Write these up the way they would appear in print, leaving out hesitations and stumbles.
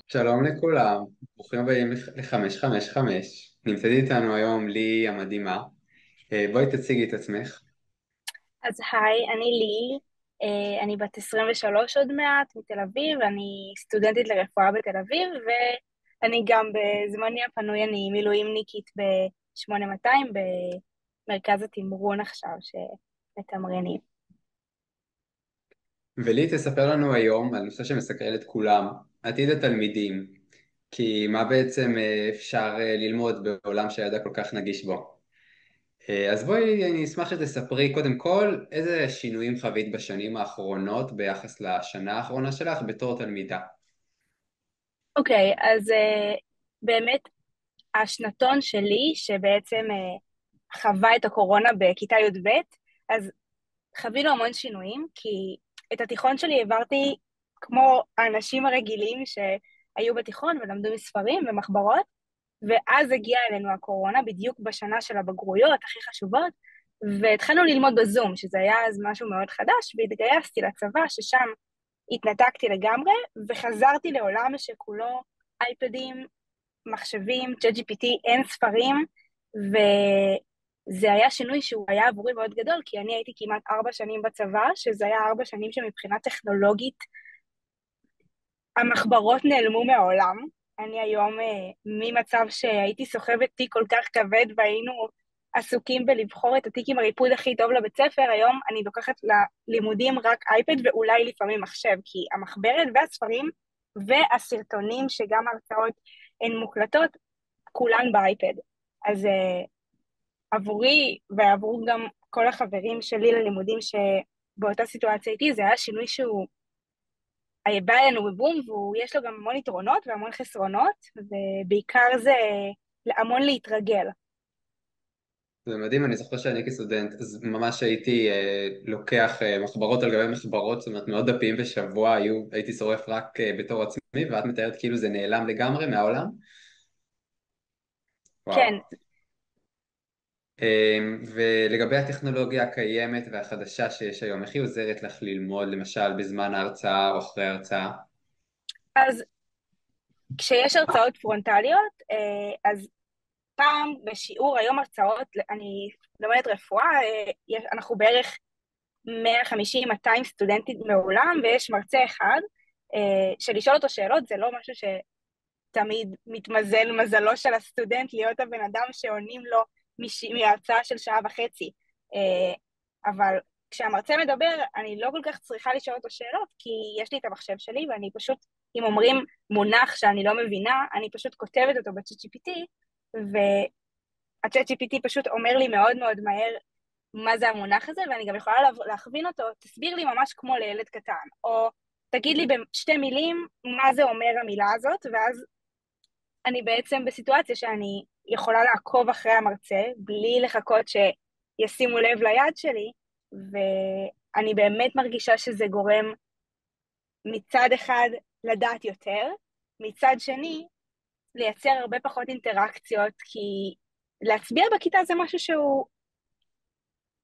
שלום לכולם, ברוכים הבאים ל-555. נמצאת איתנו היום לי המדהימה. בואי תציגי את עצמך. אז היי, אני לי, אני בת 23 עוד מעט מתל אביב, אני סטודנטית לרפואה בתל אביב, ואני גם בזמני הפנוי אני מילואימניקית ב-8200 במרכז התמרון עכשיו, שמתמרנים. ולי תספר לנו היום על נושא שמסקרן את כולם, עתיד התלמידים. כי מה בעצם אפשר ללמוד בעולם שהידע כל כך נגיש בו. אז בואי, אני אשמח שתספרי קודם כל איזה שינויים חווית בשנים האחרונות ביחס לשנה האחרונה שלך בתור תלמידה. אוקיי, אז באמת השנתון שלי, שבעצם חווה את הקורונה בכיתה י"ב, אז חווינו המון שינויים, כי את התיכון שלי העברתי כמו האנשים הרגילים שהיו בתיכון ולמדו מספרים ומחברות, ואז הגיעה אלינו הקורונה בדיוק בשנה של הבגרויות הכי חשובות, והתחלנו ללמוד בזום, שזה היה אז משהו מאוד חדש, והתגייסתי לצבא, ששם התנתקתי לגמרי, וחזרתי לעולם שכולו אייפדים, מחשבים, ChatGPT, אין ספרים, וזה היה שינוי שהוא היה עבורי מאוד גדול, כי אני הייתי כמעט 4 שנים בצבא, שזה היה 4 שנים שמבחינה טכנולוגית המחברות נעלמו מהעולם. אני היום ממצב שהייתי סוחבת תיק כל כך כבד והיינו עסוקים בלבחור את התיק עם הריפוד הכי טוב לבית ספר, היום אני לוקחת ללימודים רק אייפד ואולי לפעמים מחשב, כי המחברת והספרים והסרטונים שגם הרצאות הן מוקלטות, כולן באייפד. אז עבורי ועבור גם כל החברים שלי ללימודים שבאותה סיטואציה איתי, זה היה שינוי שהוא בא אלינו בבום, ויש לו גם המון יתרונות והמון חסרונות, ובעיקר זה המון להתרגל. זה מדהים, אני זוכר שאני כסטודנט, אז ממש הייתי לוקח מחברות על גבי מחברות, זאת אומרת מאות דפים בשבוע, הייתי שורף רק בתור עצמי, ואת מתארת כאילו זה נעלם לגמרי מהעולם? וואו. כן, ולגבי הטכנולוגיה הקיימת והחדשה שיש היום, איך היא עוזרת לך ללמוד, למשל בזמן ההרצאה או אחרי ההרצאה? אז כשיש הרצאות פרונטליות, אז פעם בשיעור, היום הרצאות, אני לומדת רפואה, אנחנו בערך 150-200 סטודנטים מעולם, ויש מרצה אחד, שלשאול אותו שאלות זה לא משהו תמיד מתמזל מזלו של הסטודנט להיות הבן אדם שעונים לו מההרצאה של שעה וחצי. אבל כשהמרצה מדבר, אני לא כל כך צריכה לשאול אותו שאלות, כי יש לי את המחשב שלי, ואני פשוט, אם אומרים מונח שאני לא מבינה, אני פשוט כותבת אותו ב-chat GPT, וה-chat GPT פשוט אומר לי מאוד מאוד מהר מה זה המונח הזה, ואני גם יכולה להכווין אותו, תסביר לי ממש כמו לילד קטן, או תגיד לי בשתי מילים מה זה אומר המילה הזאת, ואז אני בעצם בסיטואציה שאני יכולה לעקוב אחרי המרצה בלי לחכות שישימו לב ליד שלי, ואני באמת מרגישה שזה גורם מצד אחד לדעת יותר, מצד שני לייצר הרבה פחות אינטראקציות, כי להצביע בכיתה זה משהו שהוא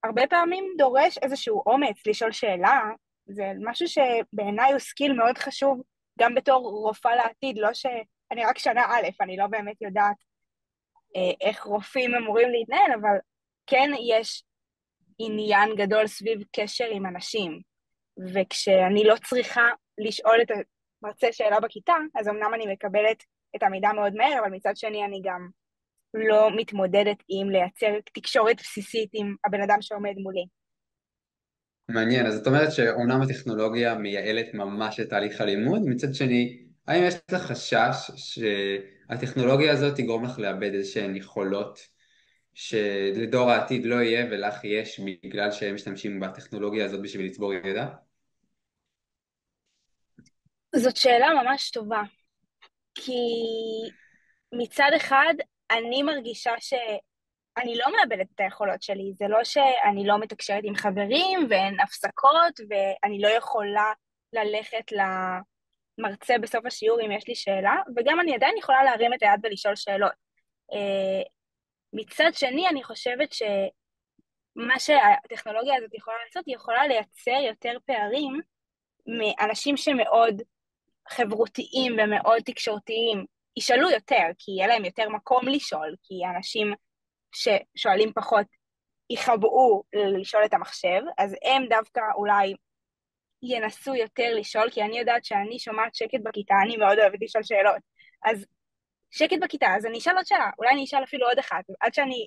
הרבה פעמים דורש איזשהו אומץ לשאול שאלה, זה משהו שבעיניי הוא סקיל מאוד חשוב, גם בתור רופאה לעתיד, לא שאני רק שנה א', אני לא באמת יודעת איך רופאים אמורים להתנהל, אבל כן יש עניין גדול סביב קשר עם אנשים, וכשאני לא צריכה לשאול את המרצה שאלה בכיתה, אז אמנם אני מקבלת את המידע מאוד מהר, אבל מצד שני אני גם לא מתמודדת עם לייצר תקשורת בסיסית עם הבן אדם שעומד מולי. מעניין, אז את אומרת שאומנם הטכנולוגיה מייעלת ממש את תהליך הלימוד, מצד שני, האם יש לך חשש שהטכנולוגיה הזאת תגרום לך לאבד איזשהן יכולות שלדור העתיד לא יהיה ולך יש בגלל שהם משתמשים בטכנולוגיה הזאת בשביל לצבור ידע? זאת שאלה ממש טובה, כי מצד אחד אני מרגישה שאני לא מאבדת את היכולות שלי, זה לא שאני לא מתקשרת עם חברים ואין הפסקות ואני לא יכולה ללכת למרצה בסוף השיעור אם יש לי שאלה, וגם אני עדיין יכולה להרים את היד ולשאול שאלות. מצד שני, אני חושבת שמה שהטכנולוגיה הזאת יכולה לעשות, היא יכולה לייצר יותר פערים מאנשים שמאוד חברותיים ומאוד תקשורתיים ישאלו יותר, כי יהיה להם יותר מקום לשאול, כי אנשים ששואלים פחות יכבאו לשאול את המחשב, אז הם דווקא אולי ינסו יותר לשאול, כי אני יודעת שאני שומעת שקט בכיתה, אני מאוד אוהבת לשאול שאלות. אז שקט בכיתה, אז אני אשאל עוד שאלה, אולי אני אשאל אפילו עוד אחת, עד שאני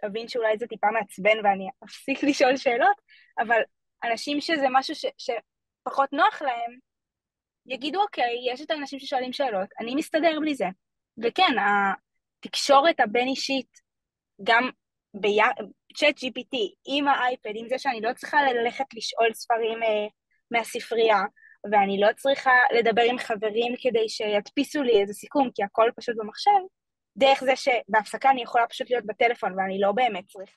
אבין שאולי זה טיפה מעצבן ואני אפסיק לשאול שאלות, אבל אנשים שזה משהו שפחות נוח להם, יגידו אוקיי, יש את האנשים ששואלים שאלות, אני מסתדר בלי זה. וכן, התקשורת הבין-אישית, גם צ'אט GPT, עם האייפד, עם זה שאני לא צריכה ללכת לשאול ספרים מהספרייה, ואני לא צריכה לדבר עם חברים כדי שידפיסו לי איזה סיכום, כי הכל פשוט במחשב, דרך זה שבהפסקה אני יכולה פשוט להיות בטלפון, ואני לא באמת צריכה